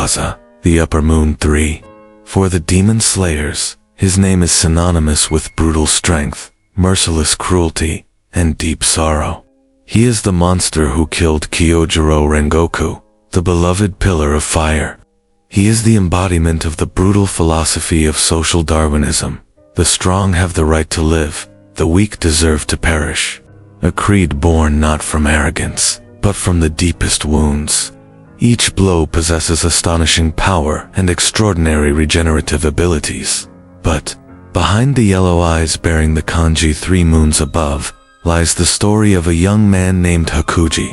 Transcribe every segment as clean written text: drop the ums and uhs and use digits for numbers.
Akaza, the Upper Moon 3. For the demon slayers, his name is synonymous with brutal strength, merciless cruelty, and deep sorrow. He is the monster who killed Kyojuro Rengoku, the beloved pillar of fire. He is the embodiment of the brutal philosophy of social Darwinism. The strong have the right to live, the weak deserve to perish. A creed born not from arrogance, but from the deepest wounds. Each blow possesses astonishing power and extraordinary regenerative abilities. But, behind the yellow eyes bearing the kanji 3 moons above, lies the story of a young man named Hakuji.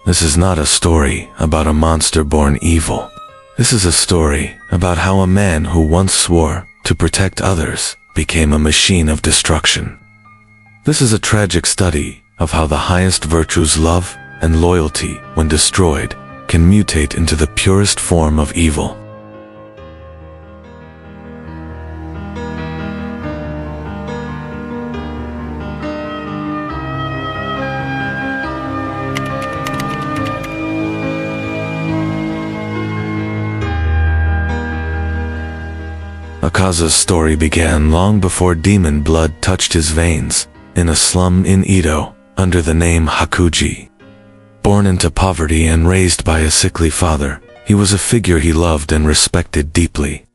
This is not a story about a monster born evil. This is a story about how a man who once swore to protect others became a machine of destruction. This is a tragic study of how the highest virtues, love and loyalty, when destroyed, can mutate into the purest form of evil. Akaza's story began long before demon blood touched his veins, in a slum in Edo, under the name Hakuji. Born into poverty and raised by a sickly father, he was a figure he loved and respected deeply.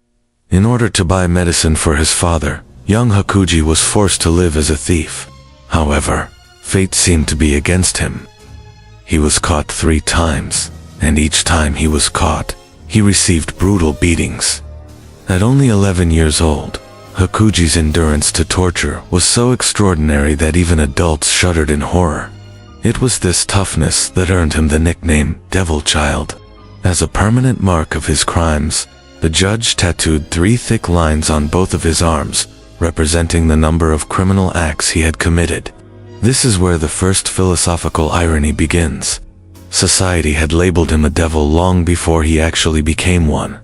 In order to buy medicine for his father, young Hakuji was forced to live as a thief. However, fate seemed to be against him. He was caught 3 times, and each time he was caught, he received brutal beatings. At only 11 years old, Hakuji's endurance to torture was so extraordinary that even adults shuddered in horror. It was this toughness that earned him the nickname Devil Child. As a permanent mark of his crimes, the judge tattooed 3 thick lines on both of his arms, representing the number of criminal acts he had committed. This is where the first philosophical irony begins. Society had labeled him a devil long before he actually became one.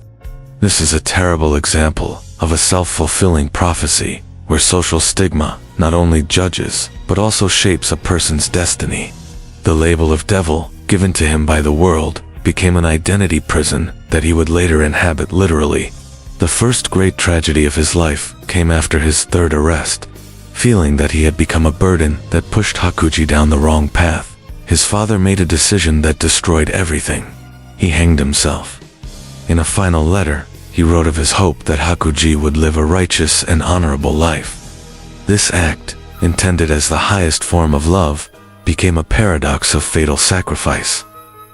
This is a terrible example of a self-fulfilling prophecy, where social stigma not only judges, but also shapes a person's destiny. The label of devil, given to him by the world, became an identity prison that he would later inhabit literally. The first great tragedy of his life came after his 3rd arrest. Feeling that he had become a burden that pushed Hakuji down the wrong path, his father made a decision that destroyed everything. He hanged himself. In a final letter, he wrote of his hope that Hakuji would live a righteous and honorable life. This act, intended as the highest form of love, became a paradox of fatal sacrifice.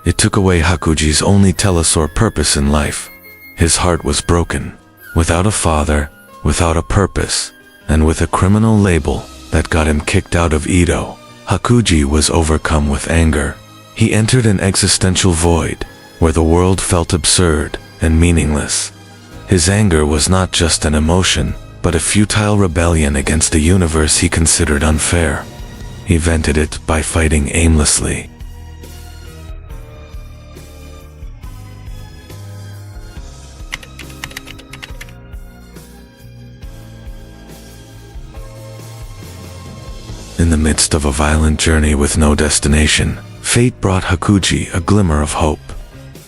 It took away Hakuji's only telesur purpose in life. His heart was broken, without a father, without a purpose, and with a criminal label that got him kicked out of Edo. Hakuji was overcome with anger. He entered an existential void, where the world felt absurd and meaningless. His anger was not just an emotion, but a futile rebellion against a universe he considered unfair. He vented it by fighting aimlessly. In the midst of a violent journey with no destination, fate brought Hakuji a glimmer of hope.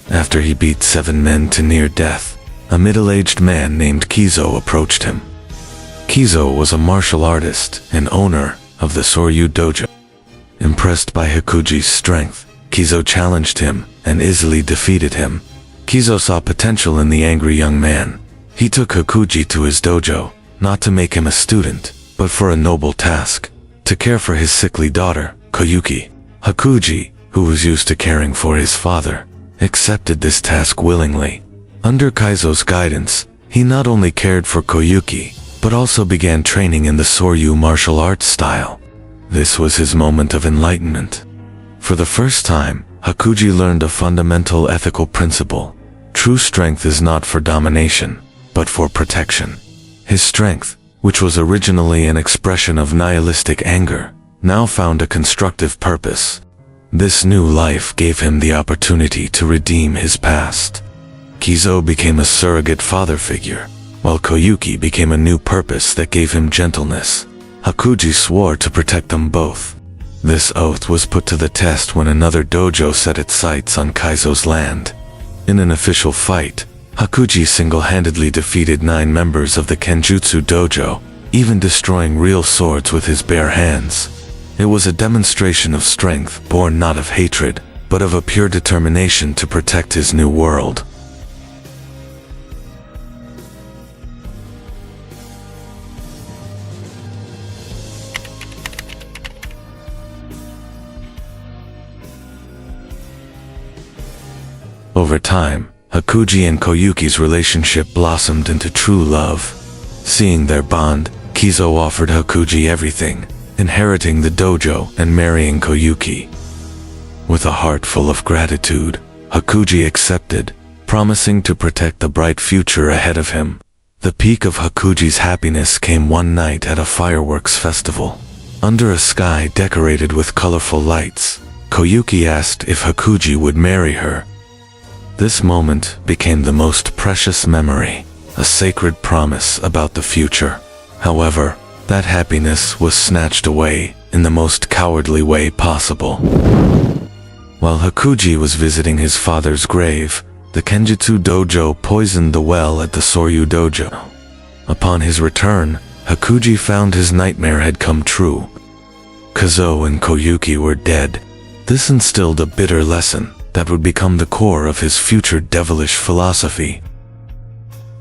After he beat 7 men to near death, a middle-aged man named Keizo approached him. Keizo was a martial artist and owner of the Soryu dojo. Impressed by Hakuji's strength, Keizo challenged him and easily defeated him. Keizo saw potential in the angry young man. He took Hakuji to his dojo, not to make him a student, but for a noble task, to care for his sickly daughter, Koyuki. Hakuji, who was used to caring for his father, accepted this task willingly. Under Keizo's guidance, he not only cared for Koyuki, but also began training in the Soryu martial arts style. This was his moment of enlightenment. For the first time, Hakuji learned a fundamental ethical principle. True strength is not for domination, but for protection. His strength, which was originally an expression of nihilistic anger, now found a constructive purpose. This new life gave him the opportunity to redeem his past. Keizo became a surrogate father figure, while Koyuki became a new purpose that gave him gentleness. Hakuji swore to protect them both. This oath was put to the test when another dojo set its sights on Keizo's land. In an official fight, Hakuji single-handedly defeated 9 members of the Kenjutsu dojo, even destroying real swords with his bare hands. It was a demonstration of strength born not of hatred, but of a pure determination to protect his new world. Over time, Hakuji and Koyuki's relationship blossomed into true love. Seeing their bond, Keizo offered Hakuji everything, inheriting the dojo and marrying Koyuki. With a heart full of gratitude, Hakuji accepted, promising to protect the bright future ahead of him. The peak of Hakuji's happiness came one night at a fireworks festival. Under a sky decorated with colorful lights, Koyuki asked if Hakuji would marry her. This moment became the most precious memory, a sacred promise about the future. However, that happiness was snatched away in the most cowardly way possible. While Hakuji was visiting his father's grave, the Kenjutsu dojo poisoned the well at the Soryu dojo. Upon his return, Hakuji found his nightmare had come true. Keizo and Koyuki were dead. This instilled a bitter lesson that would become the core of his future devilish philosophy.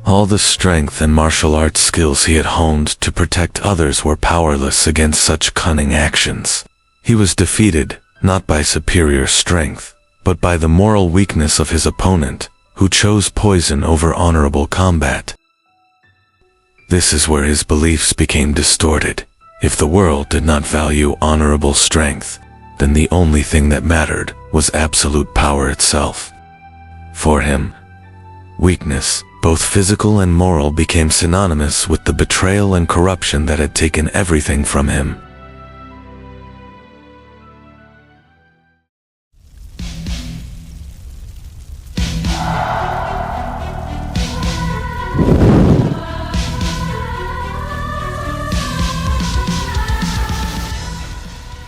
All the strength and martial arts skills he had honed to protect others were powerless against such cunning actions. He was defeated, not by superior strength, but by the moral weakness of his opponent, who chose poison over honorable combat. This is where his beliefs became distorted. If the world did not value honorable strength, then the only thing that mattered was absolute power itself. For him, weakness, both physical and moral, became synonymous with the betrayal and corruption that had taken everything from him.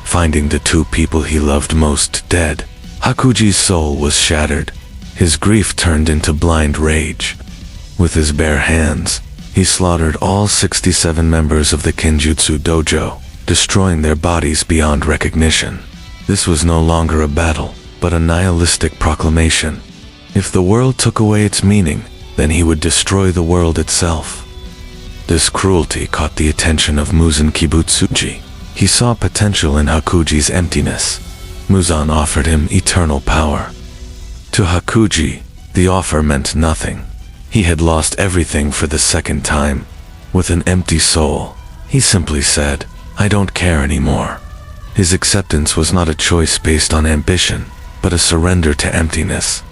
Finding the 2 people he loved most dead, Hakuji's soul was shattered. His grief turned into blind rage. With his bare hands, he slaughtered all 67 members of the Kenjutsu dojo, destroying their bodies beyond recognition. This was no longer a battle, but a nihilistic proclamation. If the world took away its meaning, then he would destroy the world itself. This cruelty caught the attention of Muzan Kibutsuji. He saw potential in Hakuji's emptiness. Muzan offered him eternal power. To Hakuji, the offer meant nothing. He had lost everything for the second time. With an empty soul, he simply said, "I don't care anymore." His acceptance was not a choice based on ambition, but a surrender to emptiness.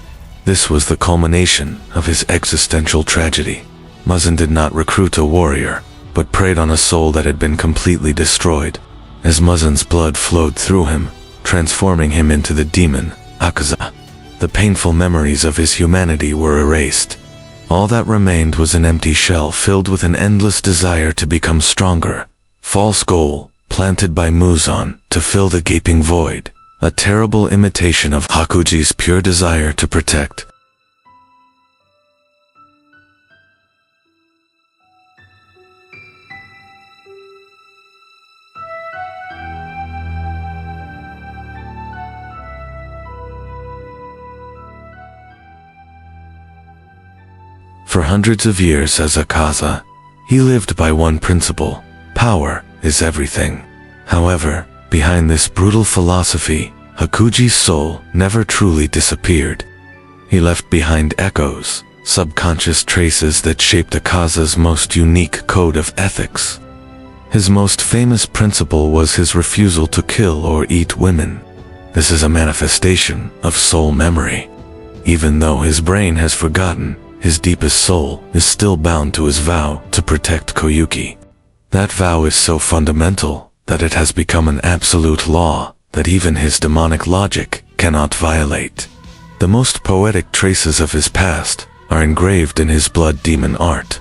This was the culmination of his existential tragedy. Muzan did not recruit a warrior, but preyed on a soul that had been completely destroyed. As Muzan's blood flowed through him, transforming him into the demon, Akaza, the painful memories of his humanity were erased. All that remained was an empty shell filled with an endless desire to become stronger. False goal, planted by Muzan to fill the gaping void. A terrible imitation of Hakuji's pure desire to protect. For hundreds of years as Akaza, he lived by one principle: power is everything. However, behind this brutal philosophy, Hakuji's soul never truly disappeared. He left behind echoes, subconscious traces that shaped Akaza's most unique code of ethics. His most famous principle was his refusal to kill or eat women. This is a manifestation of soul memory. Even though his brain has forgotten, his deepest soul is still bound to his vow to protect Koyuki. That vow is so fundamental that it has become an absolute law that even his demonic logic cannot violate. The most poetic traces of his past are engraved in his blood demon art.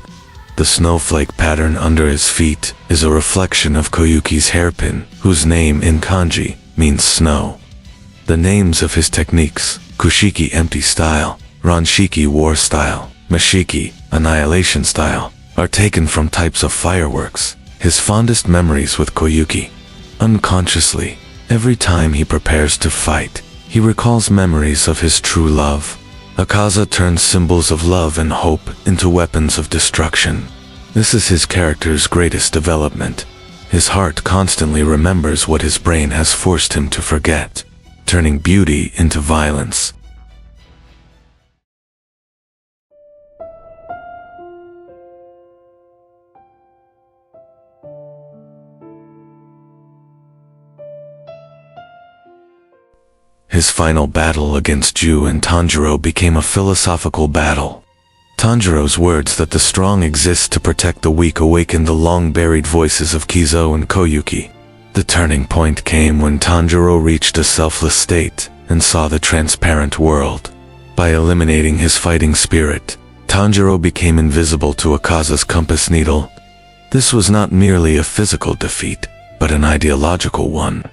The snowflake pattern under his feet is a reflection of Koyuki's hairpin, whose name in kanji means snow. The names of his techniques, Kushiki empty style, Ranshiki war style, Mashiki, annihilation style, are taken from types of fireworks, his fondest memories with Koyuki. Unconsciously, every time he prepares to fight, he recalls memories of his true love. Akaza turns symbols of love and hope into weapons of destruction. This is his character's greatest development. His heart constantly remembers what his brain has forced him to forget, turning beauty into violence. His final battle against Ju and Tanjiro became a philosophical battle. Tanjiro's words that the strong exist to protect the weak awakened the long-buried voices of Keizo and Koyuki. The turning point came when Tanjiro reached a selfless state and saw the transparent world. By eliminating his fighting spirit, Tanjiro became invisible to Akaza's compass needle. This was not merely a physical defeat, but an ideological one.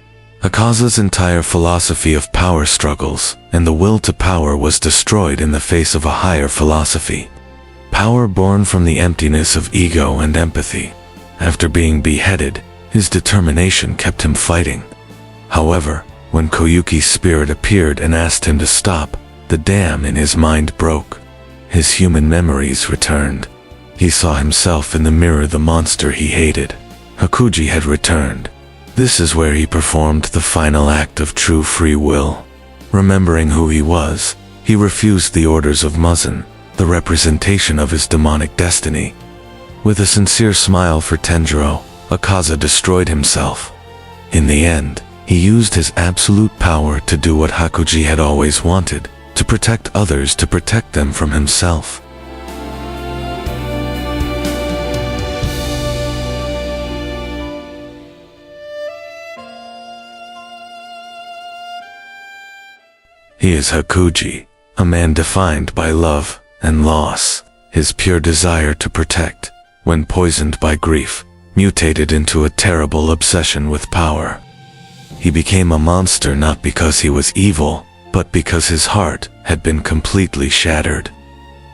Akaza's entire philosophy of power struggles and the will to power was destroyed in the face of a higher philosophy. Power born from the emptiness of ego and empathy. After being beheaded, his determination kept him fighting. However, when Koyuki's spirit appeared and asked him to stop, the dam in his mind broke. His human memories returned. He saw himself in the mirror, the monster he hated. Hakuji had returned. This is where he performed the final act of true free will. Remembering who he was, he refused the orders of Muzan, the representation of his demonic destiny. With a sincere smile for Tanjiro, Akaza destroyed himself. In the end, he used his absolute power to do what Hakuji had always wanted, to protect others, to protect them from himself. He is Hakuji, a man defined by love and loss. His pure desire to protect, when poisoned by grief, mutated into a terrible obsession with power. He became a monster not because he was evil, but because his heart had been completely shattered.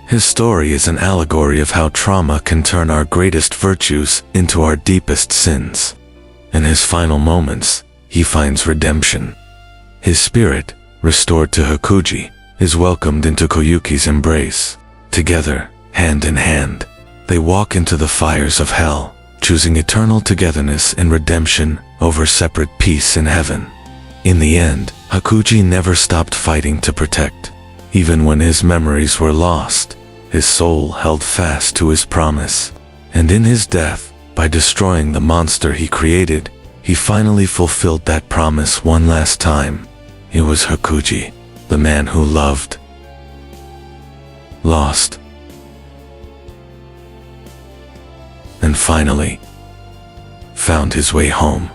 His story is an allegory of how trauma can turn our greatest virtues into our deepest sins. In his final moments, he finds redemption. His spirit, restored to Hakuji, is welcomed into Koyuki's embrace. Together, hand in hand, they walk into the fires of hell, choosing eternal togetherness and redemption over separate peace in heaven. In the end, Hakuji never stopped fighting to protect. Even when his memories were lost, his soul held fast to his promise. And in his death, by destroying the monster he created, he finally fulfilled that promise one last time. It was Hakuji, the man who loved, lost, and finally found his way home.